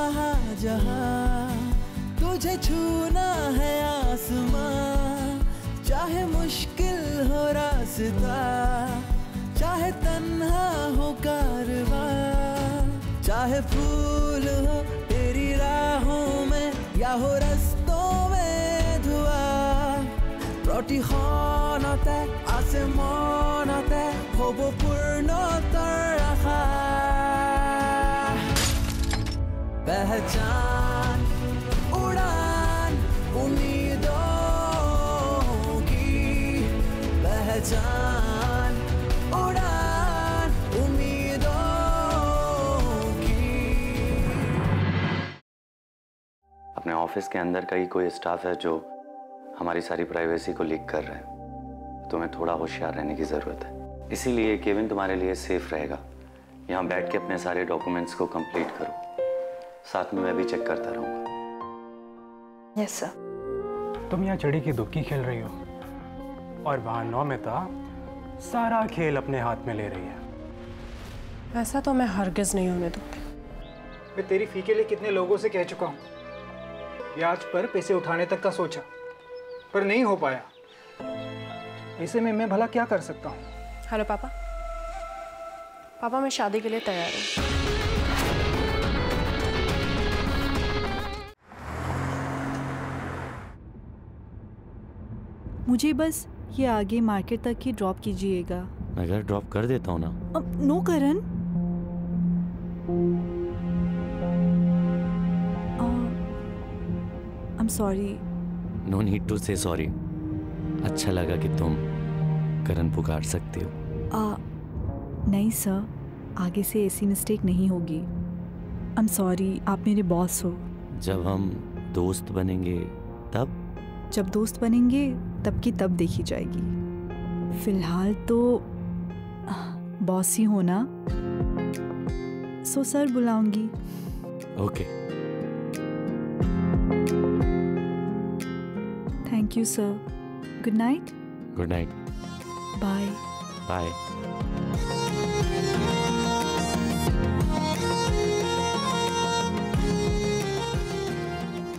रहा जहां, तुझे छूना है आसमां, चाहे मुश्किल हो रास्ता, चाहे तन्हा हो कारवां, चाहे फूल हो तेरी राहों में या हो रस्तों में धुआं, প্ৰতিখনতে আছে মনতে হ'ব পূৰ্ণতাৰ আশা। पहचान उड़ान उम्मीदों की, पहचान उड़ान उम्मीदों की। अपने ऑफिस के अंदर का ही कोई स्टाफ है जो हमारी सारी प्राइवेसी को लीक कर रहे हैं। तुम्हें थोड़ा होशियार रहने की ज़रूरत है। इसीलिए केविन तुम्हारे लिए सेफ रहेगा। यहाँ बैठ के अपने सारे डॉक्यूमेंट्स को कंप्लीट करो, साथ में मैं भी चेक करता रहूँगा। Yes sir. तुम यहाँ चिड़ी की दुबकी खेल रही हो और वहाँ नौमिता सारा खेल अपने हाथ में ले रही है। ऐसा तो मैं हरगिज़ नहीं होने दूँगी। मैं तेरी फी के लिए कितने लोगों से कह चुका हूँ, ब्याज पर पैसे उठाने तक का सोचा, पर नहीं हो पाया। ऐसे में मैं भला क्या कर सकता हूँ? हेलो पापा। पापा मैं शादी के लिए तैयार हूँ। मुझे बस ये आगे मार्केट तक ही ड्रॉप कीजिएगा। मैं घर ड्रॉप कर देता हूँ ना। अब no Karan. I am sorry. No need to say sorry. अच्छा लगा कि तुम करण पुकार सकते हो। नहीं सर, आगे से ऐसी मिस्टेक नहीं होगी। आई एम सॉरी, आप मेरे बॉस हो। जब हम दोस्त बनेंगे तब? जब दोस्त बनेंगे तब की तब देखी जाएगी। फिलहाल तो बॉस ही हो ना। सो सर बुलाऊंगी। Okay. Thank you sir. Good night. Good night. Bye. Bye.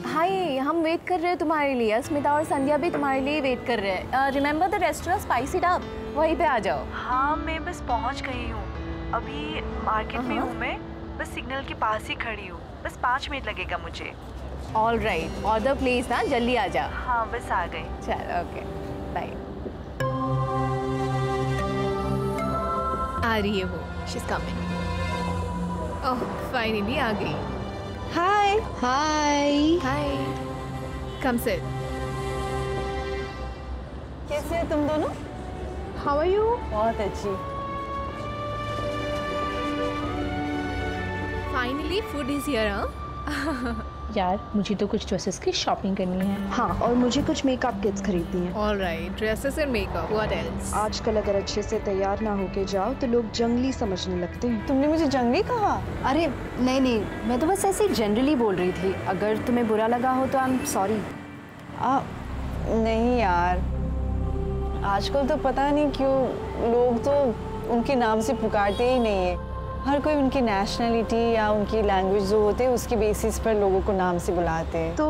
Hi, हम वेट कर रहे हैं तुम्हारे लिए। अस्मिता और संध्या भी तुम्हारे लिए वेट कर रहे हैं। Remember the restaurant spicy dub, वहीं पे आ जाओ। हाँ मैं बस पहुंच गई हूँ, अभी मार्केट में हूँ मैं, बस सिग्नल के पास ही खड़ी हूँ। बस 5 मिनट लगेगा मुझे। ऑल राइट, ऑर्डर प्लीज ना, जल्दी आ जा। हाँ बस आ गई। चल ओके बाय। आ रही है वो, she is coming. Oh finally आ गई। Hi hi hi, come sit. कैसे हो तुम दोनों? How are you? बहुत अच्छी। Finally food is here. हाँ यार मुझे तो कुछ ड्रेसेस की शॉपिंग करनी है। हाँ, और मुझे कुछ मेकअप किट्स खरीदनी है। All right, dresses and makeup, what else? आजकल अगर अच्छे से तैयार ना होके जाओ तो लोग जंगली समझने लगते हैं। तुमने मुझे जंगली कहा? अरे नहीं नहीं, मैं तो बस ऐसे ही जनरली बोल रही थी। अगर तुम्हें बुरा लगा हो तो आई एम सॉरी। नहीं यार, आजकल तो पता नहीं क्यों लोग तो उनके नाम से पुकारते ही नहीं है। हर कोई उनकी नेशनलिटी या उनकी लैंग्वेज जो होते हैं उसके बेसिस पर लोगों को नाम से बुलाते हैं। तो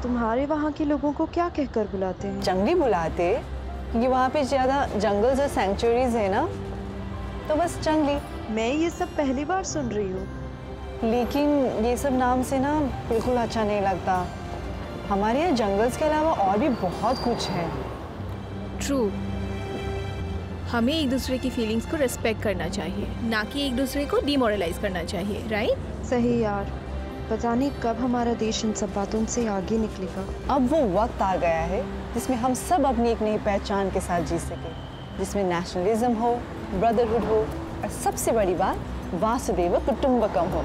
तुम्हारे वहाँ के लोगों को क्या कहकर बुलाते हैं? जंगली बुलाते हैं, क्योंकि वहाँ पे ज़्यादा जंगल्स और सेंचुरीज है ना, तो बस जंगली। मैं ये सब पहली बार सुन रही हूँ, लेकिन ये सब नाम से ना बिल्कुल अच्छा नहीं लगता। हमारे यहाँ जंगल्स के अलावा और भी बहुत कुछ है। ट्रू, हमें एक दूसरे की फीलिंग्स को रिस्पेक्ट करना चाहिए, ना कि एक दूसरे को डिमोरलाइज करना चाहिए, राइट? सही यार, पता नहीं कब हमारा देश इन सब बातों से आगे निकलेगा। अब वो वक्त आ गया है जिसमें हम सब अपनी एक नई पहचान के साथ जी सके, जिसमें नेशनलिज्म हो, ब्रदरहुड हो और सबसे बड़ी बात वासुदेव कुटुंबकम हो।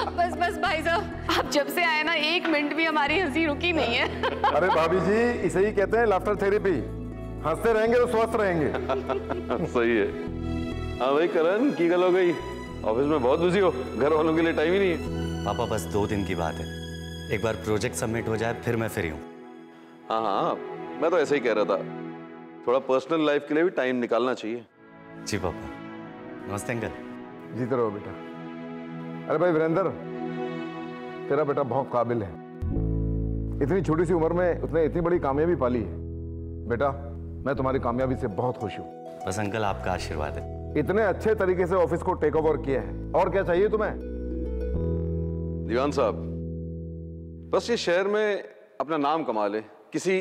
बस बस भाई साहब, आप जब से आए ना 1 मिनट भी हमारी हंसी रुकी नहीं है। अरे भाभी जी, इसे ही कहते हैं लाफ्टर थेरेपी। हंसते रहेंगे तो स्वस्थ रहेंगे। सही है। हाँ भाई करण, की गल हो गई? ऑफिस में बहुत बिजी हो, घर वालों के लिए टाइम ही नहीं है। पापा बस 2 दिन की बात है, एक बार प्रोजेक्ट सबमिट हो जाए फिर मैं फ्री हूँ। हाँ हाँ, मैं तो ऐसे ही कह रहा था, थोड़ा पर्सनल लाइफ के लिए भी टाइम निकालना चाहिए। जी पापा। नमस्ते अंकल। जीते रहो बेटा। अरे भाई वीरेंद्र, तेरा बेटा बहुत काबिल है। इतनी छोटी सी उम्र में उसने इतनी बड़ी कामयाबी पाली है। बेटा, मैं तुम्हारी कामयाबी से बहुत खुश हूँ। बस अंकल आपका आशीर्वाद है। इतने अच्छे तरीके से ऑफिस को टेक ओवर किया है, और क्या चाहिए तुम्हें? दीवान साहब, बस ये शहर में अपना नाम कमा ले, किसी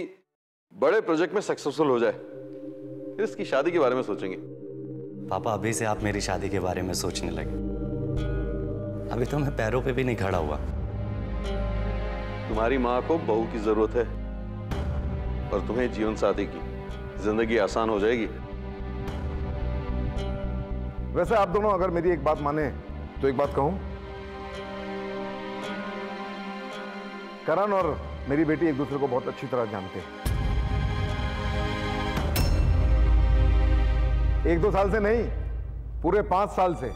बड़े प्रोजेक्ट में सक्सेसफुल हो जाए, फिर इसकी शादी के बारे में सोचेंगे। पापा, अभी से आप मेरी शादी के बारे में सोचने लगे। अभी तो मैं पैरों पे भी नहीं खड़ा हुआ। तुम्हारी माँ को बहू की जरूरत है और तुम्हें जीवन साथी की। जिंदगी आसान हो जाएगी। वैसे आप दोनों अगर मेरी एक बात माने तो एक बात कहूं, करण और मेरी बेटी एक दूसरे को बहुत अच्छी तरह जानते हैं। 1-2 साल से नहीं, पूरे 5 साल से।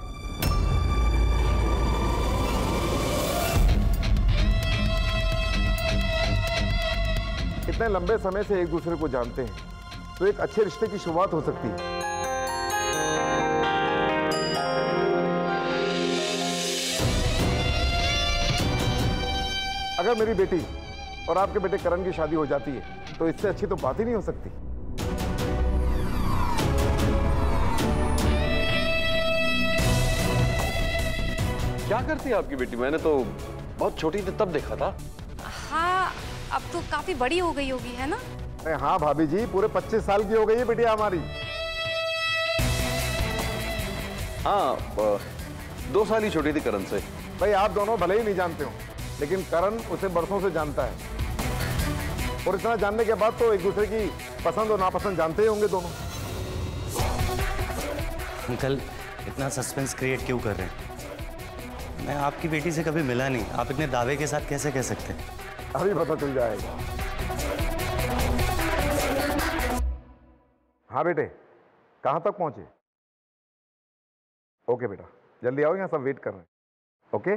इतने लंबे समय से एक दूसरे को जानते हैं तो एक अच्छे रिश्ते की शुरुआत हो सकती है। अगर मेरी बेटी और आपके बेटे करण की शादी हो जाती है तो इससे अच्छी तो बात ही नहीं हो सकती। क्या करती है आपकी बेटी? मैंने तो बहुत छोटी थी तब देखा था। हाँ, अब तो काफी बड़ी हो गई होगी, है ना? अरे हाँ भाभी जी, पूरे 25 साल की हो गई है बेटिया हमारी। हाँ, 2 साल ही छोटी थी करण से। भाई आप दोनों भले ही नहीं जानते हो, लेकिन करण उसे बरसों से जानता है, और इतना जानने के बाद तो एक दूसरे की पसंद और नापसंद जानते ही होंगे दोनों। अंकल, इतना सस्पेंस क्रिएट क्यों कर रहे हैं? मैं आपकी बेटी से कभी मिला नहीं, आप इतने दावे के साथ कैसे कह सकते हैं? अभी पता चल जाएगा। हाँ बेटे, कहाँ तक पहुंचे? ओके बेटा, जल्दी आओ, यहाँ सब वेट कर रहे हैं। ओके।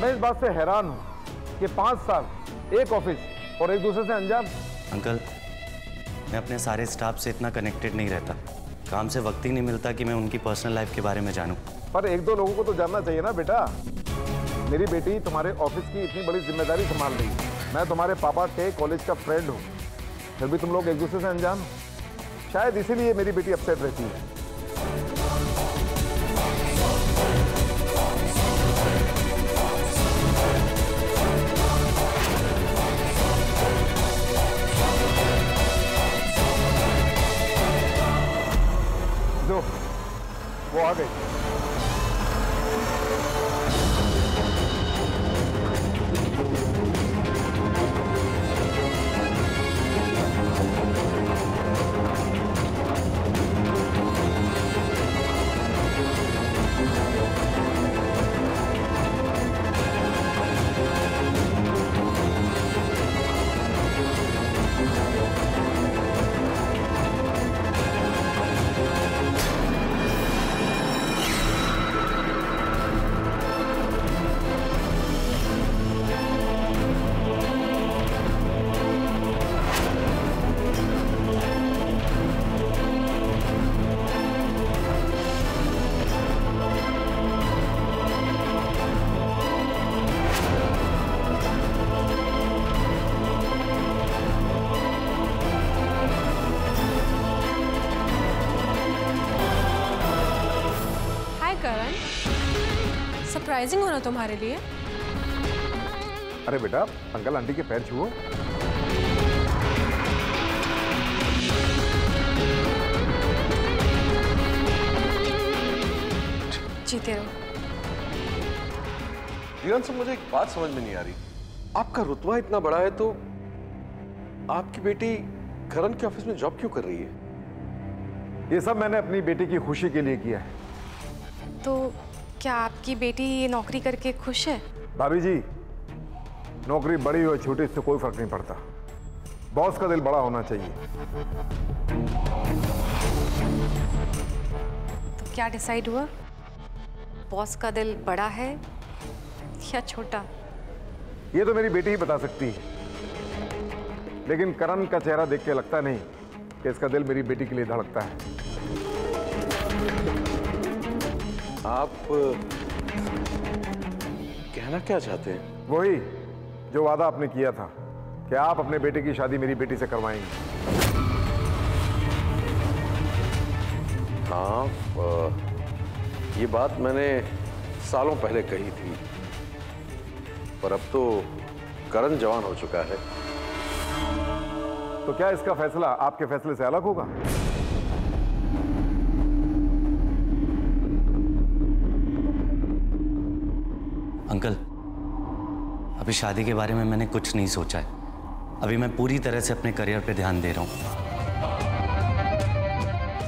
मैं इस बात से हैरान हूं कि 5 साल एक ऑफिस और एक दूसरे से अनजान। अंकल, मैं अपने सारे स्टाफ से इतना कनेक्टेड नहीं रहता। काम से वक्त ही नहीं मिलता कि मैं उनकी पर्सनल लाइफ के बारे में जानूं। पर 1-2 लोगों को तो जानना चाहिए ना बेटा। मेरी बेटी तुम्हारे ऑफिस की इतनी बड़ी जिम्मेदारी संभाल रही है। मैं तुम्हारे पापा के कॉलेज का फ्रेंड हूँ, फिर भी तुम लोग एक दूसरे से अनजान हो। शायद इसीलिए मेरी बेटी अपसेट रहती है। दो, वो आ गई। सरप्राइजिंग होना तुम्हारे लिए। अरे बेटा, अंकल आंटी के पैर छुओ। जीते रहो। जीवन से मुझे एक बात समझ में नहीं आ रही। आपका रुतबा इतना बड़ा है तो आपकी बेटी करण के ऑफिस में जॉब क्यों कर रही है? ये सब मैंने अपनी बेटी की खुशी के लिए किया है। तो क्या आपकी बेटी ये नौकरी करके खुश है? भाभी जी, नौकरी बड़ी हो छोटी इससे कोई फर्क नहीं पड़ता। बॉस का दिल बड़ा होना चाहिए। तो क्या डिसाइड हुआ? बॉस का दिल बड़ा है या छोटा? ये तो मेरी बेटी ही बता सकती है, लेकिन करण का चेहरा देख के लगता नहीं कि इसका दिल मेरी बेटी के लिए धड़कता है। आप कहना क्या चाहते हैं? वही जो वादा आपने किया था कि आप अपने बेटे की शादी मेरी बेटी से करवाएंगे। हाँ, ये बात मैंने सालों पहले कही थी, पर अब तो करण जवान हो चुका है। तो क्या इसका फैसला आपके फैसले से अलग होगा? अंकल, अभी शादी के बारे में मैंने कुछ नहीं सोचा है। अभी मैं पूरी तरह से अपने करियर पे ध्यान दे रहा हूँ।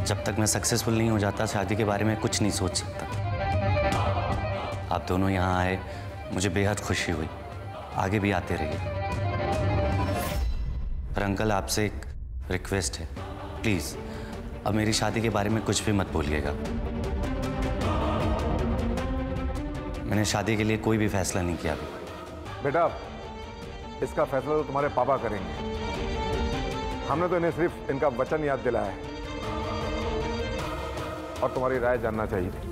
जब तक मैं सक्सेसफुल नहीं हो जाता, शादी के बारे में कुछ नहीं सोच सकता। आप दोनों यहाँ आए, मुझे बेहद खुशी हुई। आगे भी आते रहिए। पर अंकल, आपसे एक रिक्वेस्ट है, प्लीज़ अब मेरी शादी के बारे में कुछ भी मत बोलिएगा। मैंने शादी के लिए कोई भी फैसला नहीं किया अभी। बेटा, इसका फैसला तो तुम्हारे पापा करेंगे। हमने तो इन्हें सिर्फ इनका वचन याद दिलाया है और तुम्हारी राय जानना चाहिए थी।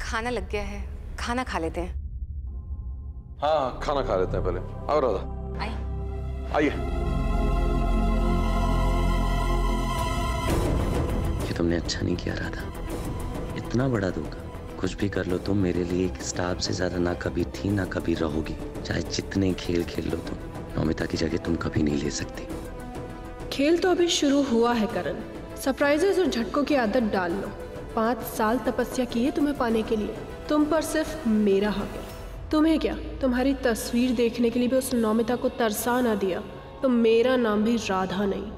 खाना लग गया है, खाना खा लेते हैं। हाँ, खाना खा लेते हैं पहले। आओ राधा, आइए। ये तुमने अच्छा नहीं किया राधा, इतना बड़ा धोखा। कुछ भी कर लो तुम, मेरे लिए एक स्टार से ज्यादा ना कभी थी ना कभी रहोगी। चाहे जितने खेल खेल लो तुम, नौमिता की जगह तुम कभी नहीं ले सकती। खेल तो अभी शुरू हुआ है करण। सरप्राइजेस और झटकों की आदत डाल लो। 5 साल तपस्या की है तुम्हें पाने के लिए। तुम पर सिर्फ मेरा हक है। तुम्हें क्या, तुम्हारी तस्वीर देखने के लिए भी उस नौमिता को तरसा ना दिया तो मेरा नाम भी राधा नहीं।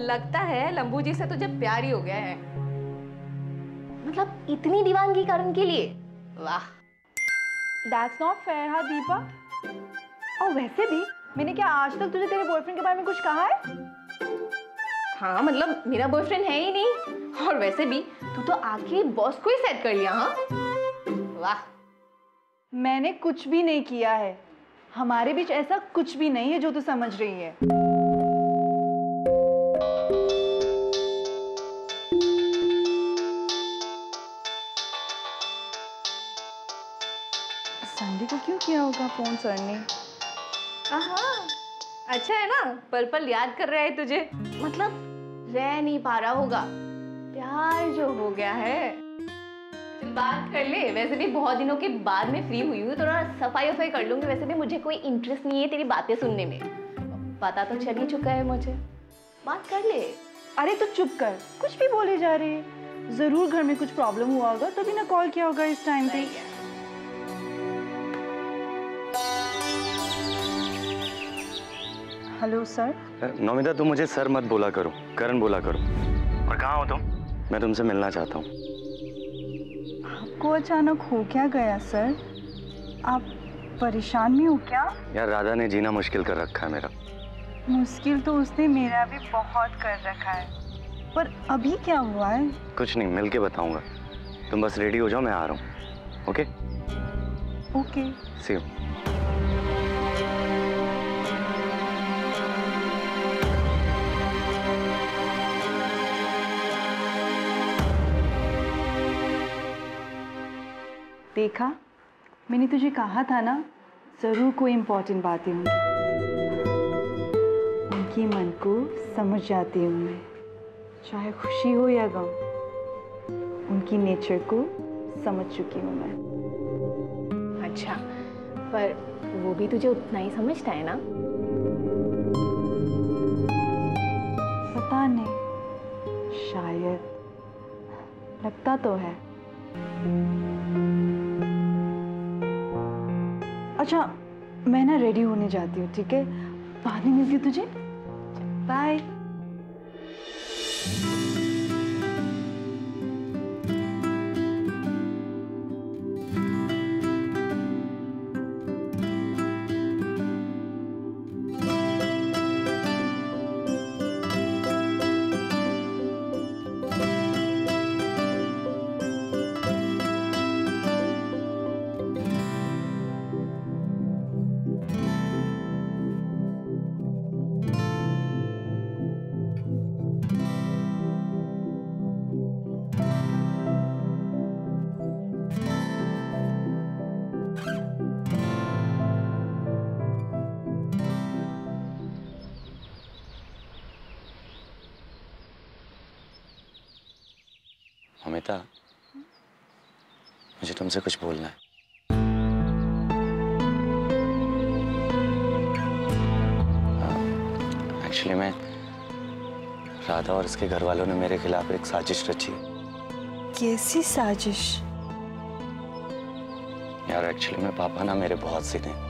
लगता है लंबू जी से तुझे प्यार ही हो गया है। मतलब इतनी दीवानगी करण के लिए? वाह, दैट्स नॉट फेयर। हाँ दीपा, और वैसे भी मैंने क्या आज तक तुझे तेरे बॉयफ्रेंड के बारे में कुछ कहा है? हाँ, मतलब मेरा बॉयफ्रेंड है ही नहीं। और वैसे भी तू तो आके बॉस को ही सेट कर लिया। हाँ वाह। मैंने कुछ भी नहीं किया है। हमारे बीच ऐसा कुछ भी नहीं है जो तू समझ रही है। संडे को क्यों किया होगा फोन सर ने? हाँ, अच्छा है ना, पल पल याद कर रहा है तुझे। मतलब रह नहीं पा रहा होगा, प्यार जो हो गया है। चल बात कर ले। वैसे भी बहुत दिनों के बाद में फ्री हुई हूँ, थोड़ा सफाई वफाई कर लूंगी। वैसे भी मुझे कोई इंटरेस्ट नहीं है तेरी बातें सुनने में, पता तो चल ही चुका है मुझे। बात कर ले। अरे तू चुप कर, कुछ भी बोले जा रही है। जरूर घर में कुछ प्रॉब्लम हुआ होगा तभी ना कॉल किया होगा इस टाइम पे। Hello sir. नौमिता, तुम मुझे सर मत बोला करो, करण बोला करो। और कहाँ हो तुम? मैं तुमसे मिलना चाहता हूँ। आपको अचानक हो क्या गया सर? आप परेशान में हो क्या? यार, राधा ने जीना मुश्किल कर रखा है मेरा। मुश्किल तो उसने मेरा भी बहुत कर रखा है, पर अभी क्या हुआ है? कुछ नहीं, मिल के बताऊंगा। तुम बस रेडी हो जाओ, मैं आ रहा हूँ। Okay okay, see you. देखा, मैंने तुझे कहा था ना, जरूर कोई इम्पोर्टेंट बातें होंगी। उनके मन को समझ जाती हूँ मैं, चाहे खुशी हो या गम। उनकी नेचर को समझ चुकी हूँ मैं। अच्छा, पर वो भी तुझे उतना ही समझता है ना? पता नहीं, शायद, लगता तो है। अच्छा, मैं ना रेडी होने जाती हूँ, ठीक है? बाद में मिलती हूँ तुझे। बाय। अमिता, मुझे तुमसे कुछ बोलना है। एक्चुअली मैं राधा और इसके घर वालों ने मेरे खिलाफ एक साजिश रची। कैसी साजिश? यार एक्चुअली में पापा ना मेरे बहुत सीधे हैं।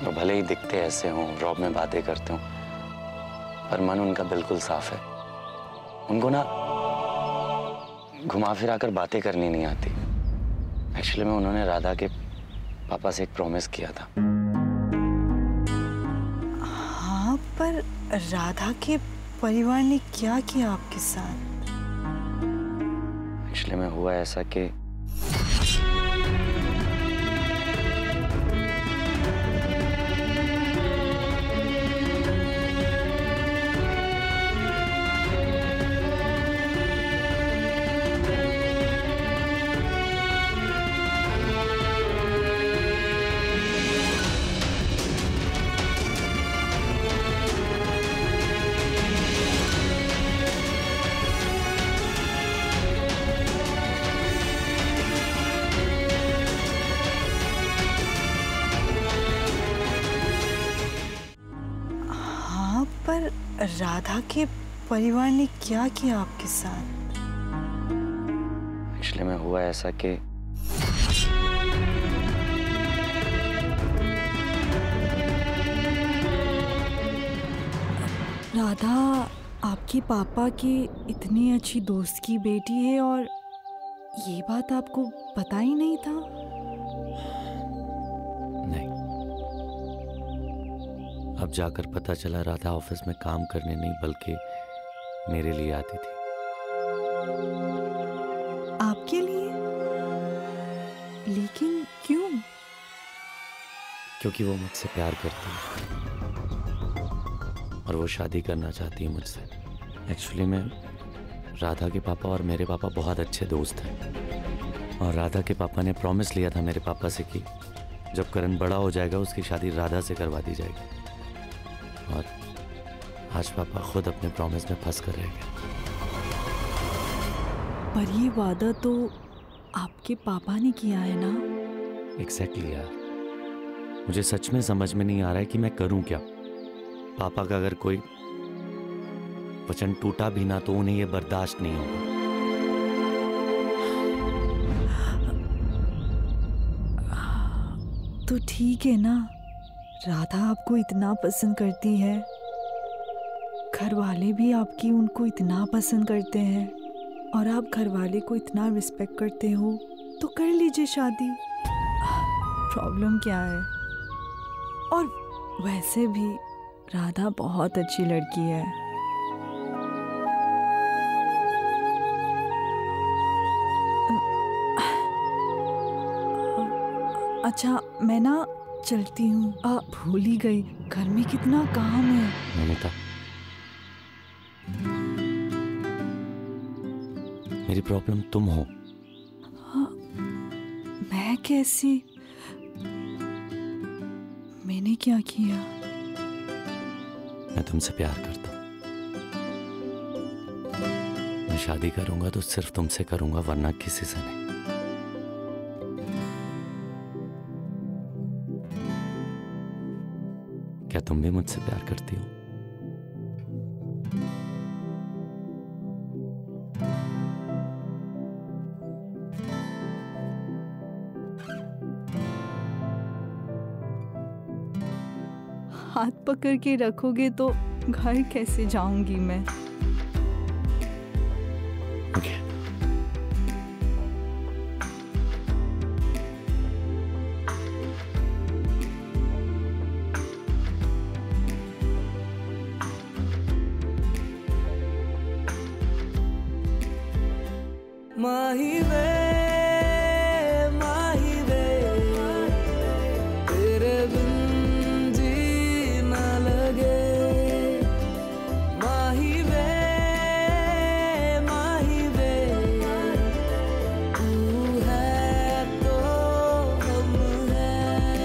वो भले ही दिखते ऐसे हों, रॉब में बातें करते हों, पर मन उनका बिल्कुल साफ है। उनको ना घुमा फिरा कर बातें करनी नहीं आती। एक्चुअली में उन्होंने राधा के पापा से एक प्रॉमिस किया था। हाँ, पर राधा के परिवार ने क्या किया आपके साथ? एक्चुअली में हुआ ऐसा कि राधा के परिवार ने क्या किया आपके साथ? एक्चुअली में हुआ ऐसा कि राधा आपके पापा की इतनी अच्छी दोस्त की बेटी है और ये बात आपको पता ही नहीं था? नहीं, अब जाकर पता चला राधा ऑफिस में काम करने नहीं बल्कि मेरे लिए आती थी। आपके लिए? लेकिन क्यों? क्योंकि वो मुझसे प्यार करती है और वो शादी करना चाहती है मुझसे। एक्चुअली में राधा के पापा और मेरे पापा बहुत अच्छे दोस्त हैं और राधा के पापा ने प्रॉमिस लिया था मेरे पापा से कि जब करण बड़ा हो जाएगा उसकी शादी राधा से करवा दी जाएगी। और आज पापा खुद अपने प्रॉमिस में फंस कर रह गए। पर ये वादा तो आपके पापा ने किया है ना? एग्जैक्टली यार, मुझे सच में समझ में नहीं आ रहा है कि मैं करूं क्या। पापा का अगर कोई वचन टूटा भी ना तो उन्हें ये बर्दाश्त नहीं होगा। तो ठीक है ना, राधा आपको इतना पसंद करती है, घर वाले भी आपकी उनको इतना पसंद करते हैं और आप घर वाले को इतना रिस्पेक्ट करते हो, तो कर लीजिए शादी। प्रॉब्लम क्या है? और वैसे भी राधा बहुत अच्छी लड़की है। अच्छा, मैं ना चलती हूँ। भूल ही गई, घर में कितना काम है। ममिता, मेरी प्रॉब्लम तुम हो। हाँ, मैं कैसी? मैंने क्या किया? मैं तुमसे प्यार करता हूँ। मैं शादी करूंगा तो सिर्फ तुमसे करूंगा, वरना किसी से नहीं। क्या तुम भी मुझसे प्यार करती हो? हाथ पकड़ के रखोगे तो घर कैसे जाऊंगी मैं? ओके। माही वे तेरे बिन जी ना लगे। माही वे तू है तो हम हैं।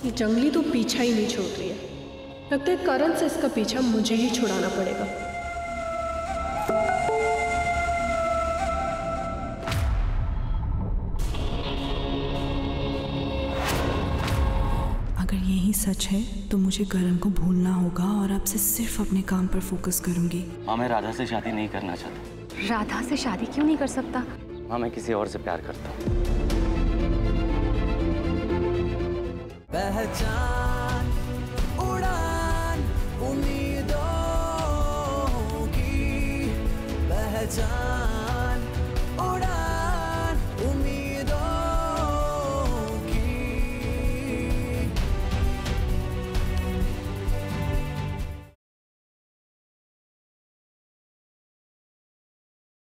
ये जंगली तो पीछा ही नहीं छोड़ रही है। लगता है करण से इसका पीछा मुझे ही छुड़ाना पड़ेगा। अगर यही सच है तो मुझे करण को भूलना होगा और अब से सिर्फ अपने काम पर फोकस करूंगी। माँ, मैं राधा से शादी नहीं करना चाहता। राधा से शादी क्यों नहीं कर सकता? माँ, मैं किसी और से प्यार करता हूँ। पहचान उड़ान उम्मीदों की पहचान।